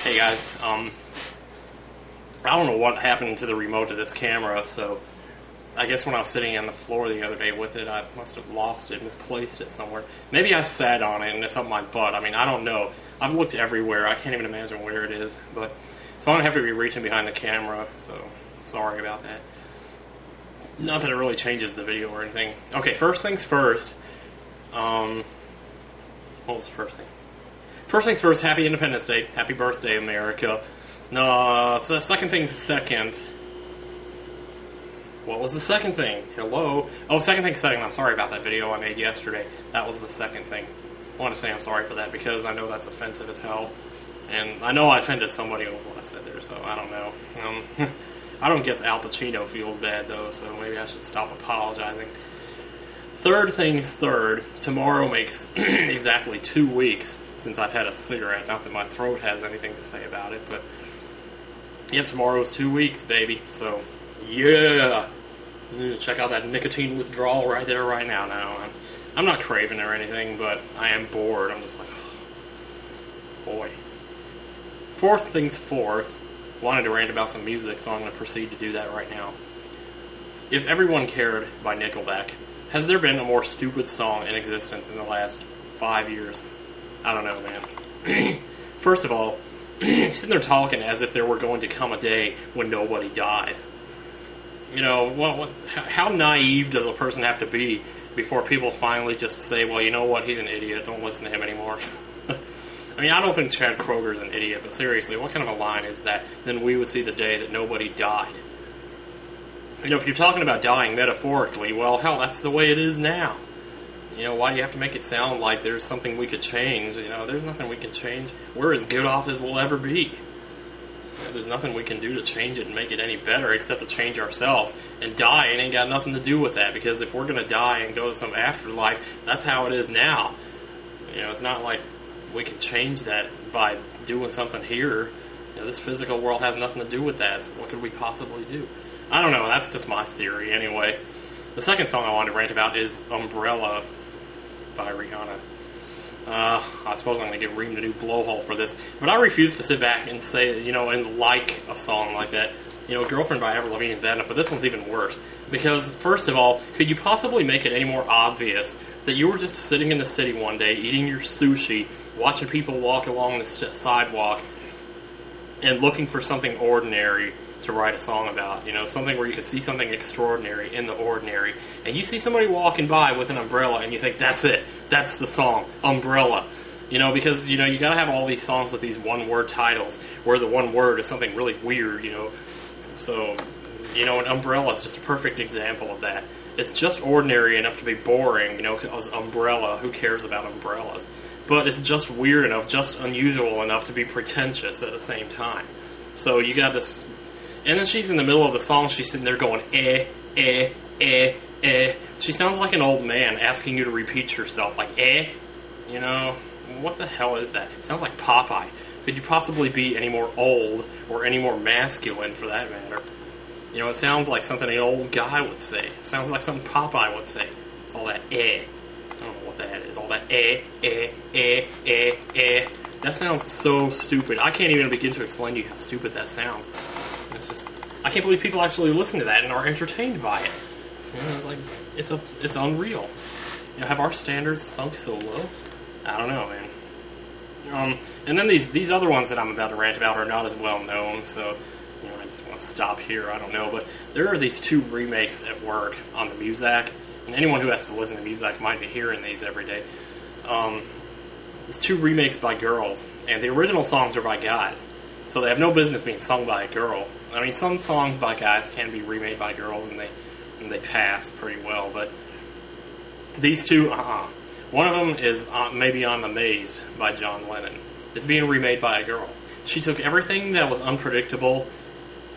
Hey guys, I don't know what happened to the remote of this camera, so I guess when I was sitting on the floor the other day with it, I must have lost it, misplaced it somewhere. Maybe I sat on it and it's up my butt. I mean, I don't know. I've looked everywhere. I can't even imagine where it is. But so I'm going to have to be reaching behind the camera, so sorry about that. Not that it really changes the video or anything. Okay, first things first. What was the first thing? First things first, happy Independence Day. Happy birthday, America. No, the second thing's second. What was the second thing? Hello? Oh, second thing. I'm sorry about that video I made yesterday. That was the second thing. I want to say I'm sorry for that because I know that's offensive as hell. And I know I offended somebody with what I said there, so I don't know. I don't guess Al Pacino feels bad, though, so maybe I should stop apologizing. Third things third, tomorrow makes exactly 2 weeks since I've had a cigarette. Not that my throat has anything to say about it, but yeah, tomorrow's 2 weeks, baby. So, yeah. Check out that nicotine withdrawal right there, right now. Now, I'm not craving or anything, but I am bored. I'm just like, oh, boy. Fourth things fourth, wanted to rant about some music, so I'm going to proceed to do that right now. If Everyone Cared by Nickelback, has there been a more stupid song in existence in the last 5 years? I don't know, man. First of all, sitting there talking as if there were going to come a day when nobody dies. You know, how naive does a person have to be before people finally just say, well, you know what, he's an idiot, don't listen to him anymore. I mean, I don't think Chad Kroger's an idiot, but seriously, what kind of a line is that? Then we would see the day that nobody died. You know, if you're talking about dying metaphorically, well, hell, that's the way it is now. You know, why do you have to make it sound like there's something we could change? You know, there's nothing we can change. We're as good off as we'll ever be. You know, there's nothing we can do to change it and make it any better except to change ourselves. And dying ain't got nothing to do with that, because if we're going to die and go to some afterlife, that's how it is now. You know, it's not like we can change that by doing something here. You know, this physical world has nothing to do with that, so what could we possibly do? I don't know, that's just my theory anyway. The second song I wanted to rant about is Umbrella by Rihanna. I suppose I'm going to give Reem the new blowhole for this, but I refuse to sit back and say, you know, and like a song like that. You know, Girlfriend by Avril Lavigne is bad enough, but this one's even worse. Because, first of all, could you possibly make it any more obvious that you were just sitting in the city one day, eating your sushi, watching people walk along the sidewalk, and looking for something ordinary to write a song about, you know, something where you could see something extraordinary in the ordinary, and you see somebody walking by with an umbrella, and you think, that's it, that's the song, Umbrella. You know, because, you know, you gotta have all these songs with these one-word titles, where the one word is something really weird, you know. So, you know, an umbrella is just a perfect example of that. It's just ordinary enough to be boring, you know, because umbrella, who cares about umbrellas? But it's just weird enough, just unusual enough to be pretentious at the same time. So you got this. And then she's in the middle of the song, she's sitting there going, eh, eh, eh, eh. She sounds like an old man asking you to repeat yourself, like, eh? You know, what the hell is that? It sounds like Popeye. Could you possibly be any more old, or any more masculine, for that matter? You know, it sounds like something an old guy would say. It sounds like something Popeye would say. It's all that eh. I don't know what that is. All that eh, eh, eh, eh, eh. That sounds so stupid. I can't even begin to explain to you how stupid that sounds. It's just, I can't believe people actually listen to that and are entertained by it. You know, it's like, it's unreal. You know, have our standards sunk so low? I don't know, man. And then these other ones that I'm about to rant about are not as well known, so, you know, I just want to stop here, I don't know. But there are these 2 remakes at work on the Muzak, and anyone who has to listen to Muzak might be hearing these every day. There's 2 remakes by girls, and the original songs are by guys. So they have no business being sung by a girl. I mean, some songs by guys can be remade by girls, and they pass pretty well. But these 2, One of them is Maybe I'm Amazed by John Lennon. It's being remade by a girl. She took everything that was unpredictable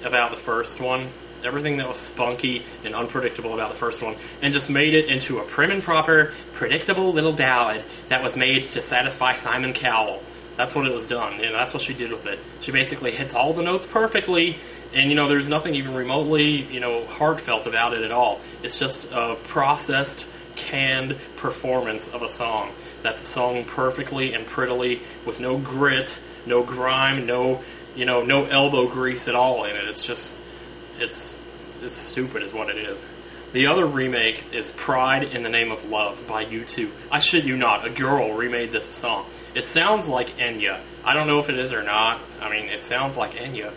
about the first one, everything that was spunky and unpredictable about the first one, and just made it into a prim and proper, predictable little ballad that was made to satisfy Simon Cowell. That's what it was done, and that's what she did with it. She basically hits all the notes perfectly, and, you know, there's nothing even remotely, you know, heartfelt about it at all. It's just a processed, canned performance of a song that's sung perfectly and prettily, with no grit, no grime, no no elbow grease at all in it. It's just it's stupid is what it is. The other remake is Pride in the Name of Love by U2. I shit you not, a girl remade this song. It sounds like Enya. I don't know if it is or not. I mean, it sounds like Enya.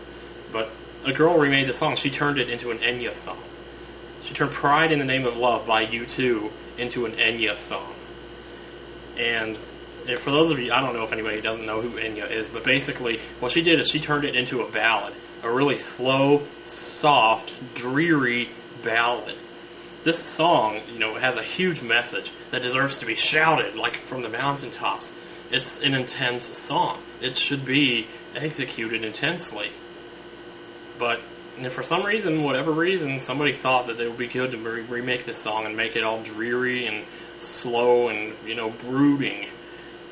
But a girl remade the song. She turned it into an Enya song. She turned Pride in the Name of Love by U2 into an Enya song. And for those of you, I don't know if anybody doesn't know who Enya is, but basically what she did is she turned it into a ballad. A really slow, soft, dreary ballad. This song, has a huge message that deserves to be shouted, like from the mountaintops. It's an intense song. It should be executed intensely. But for some reason, whatever reason, somebody thought that it would be good to remake this song and make it all dreary and slow and, brooding.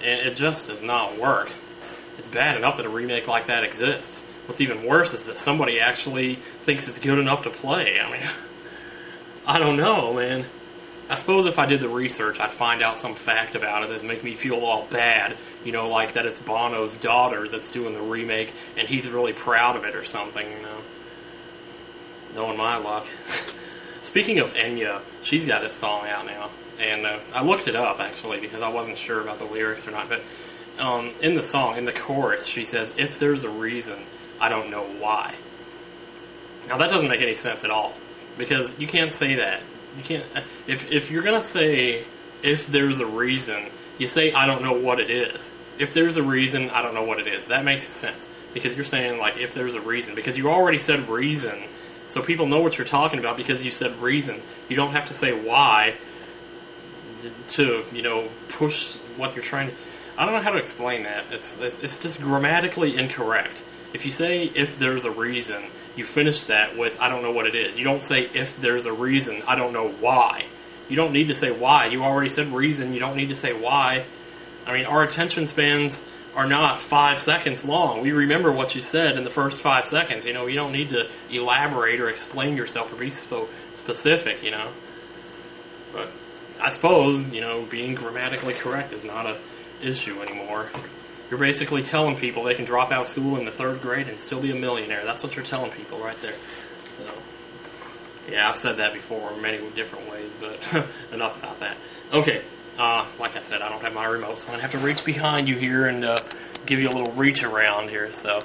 And it just does not work. It's bad enough that a remake like that exists. What's even worse is that somebody actually thinks it's good enough to play. I mean, I don't know, man. I suppose if I did the research, I'd find out some fact about it that'd make me feel all bad. Like that it's Bono's daughter that's doing the remake, and he's really proud of it or something, Knowing my luck. Speaking of Enya, she's got this song out now. And I looked it up, actually, because I wasn't sure about the lyrics or not. But in the song, in the chorus, she says, "If there's a reason, I don't know why." Now, that doesn't make any sense at all. Because you can't say that. You can't. If you're gonna say if there's a reason, you say I don't know what it is. If there's a reason, I don't know what it is. That makes sense because you're saying like if there's a reason because you already said reason, so people know what you're talking about because you said reason. You don't have to say why to push what you're trying to. I don't know how to explain that. It's just grammatically incorrect. If you say if there's a reason, you finish that with I don't know what it is. You don't say if there's a reason, I don't know why. You don't need to say why. You already said reason. You don't need to say why. I mean, our attention spans are not 5 seconds long. We remember what you said in the first 5 seconds. You don't need to elaborate or explain yourself or be so specific, But I suppose, being grammatically correct is not an issue anymore. You're basically telling people they can drop out of school in the 3rd grade and still be a millionaire. That's what you're telling people right there. So, yeah, I've said that before in many different ways, but enough about that. Okay, like I said, I don't have my remote, so I'm going to have to reach behind you here and give you a little reach around here. So,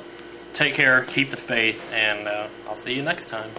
take care, keep the faith, and I'll see you next time.